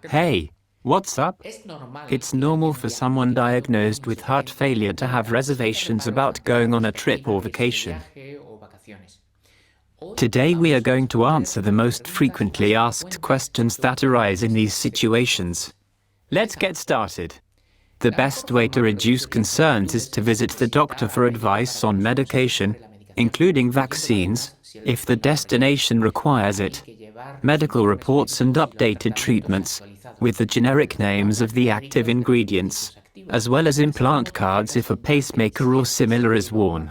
Hey, what's up? It's normal for someone diagnosed with heart failure to have reservations about going on a trip or vacation. Today we are going to answer the most frequently asked questions that arise in these situations. Let's get started. The best way to reduce concerns is to visit the doctor for advice on medication, including vaccines, if the destination requires it, medical reports and updated treatments, with the generic names of the active ingredients, as well as implant cards if a pacemaker or similar is worn.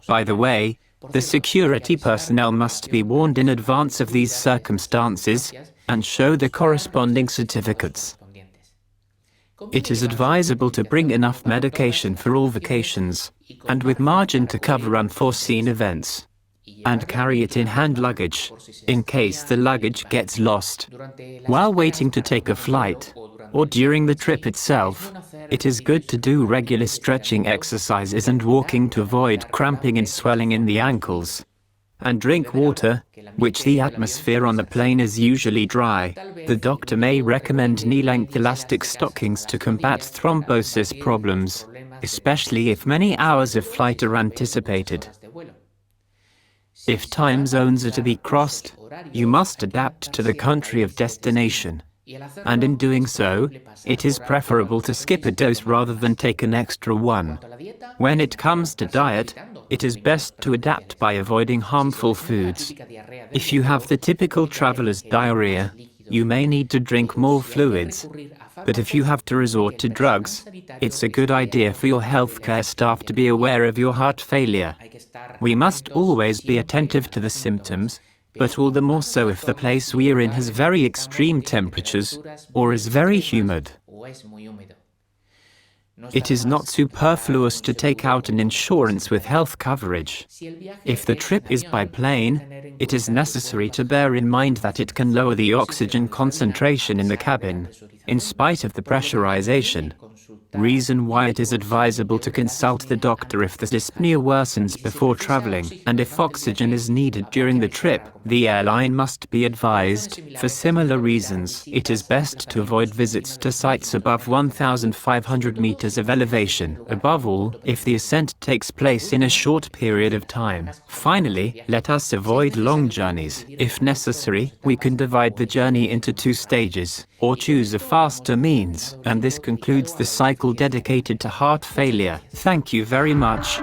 By the way, the security personnel must be warned in advance of these circumstances, and show the corresponding certificates. It is advisable to bring enough medication for all vacations, and with margin to cover unforeseen events. And carry it in hand luggage, in case the luggage gets lost. While waiting to take a flight, or during the trip itself, it is good to do regular stretching exercises and walking to avoid cramping and swelling in the ankles. And drink water, which the atmosphere on the plane is usually dry. The doctor may recommend knee-length elastic stockings to combat thrombosis problems, especially if many hours of flight are anticipated. If time zones are to be crossed, you must adapt to the country of destination. And in doing so, it is preferable to skip a dose rather than take an extra one. When it comes to diet, it is best to adapt by avoiding harmful foods. If you have the typical traveler's diarrhea, you may need to drink more fluids. But if you have to resort to drugs, it's a good idea for your healthcare staff to be aware of your heart failure. We must always be attentive to the symptoms, but all the more so if the place we are in has very extreme temperatures or is very humid. It is not superfluous to take out an insurance with health coverage. If the trip is by plane, it is necessary to bear in mind that it can lower the oxygen concentration in the cabin, in spite of the pressurization. Reason why it is advisable to consult the doctor if the dyspnea worsens before traveling, and if oxygen is needed during the trip, the airline must be advised. For similar reasons, it is best to avoid visits to sites above 1,500 meters of elevation, above all, if the ascent takes place in a short period of time. Finally, let us avoid long journeys. If necessary, we can divide the journey into 2 stages, or choose a faster means, and this concludes the cycle dedicated to heart failure. Thank you very much.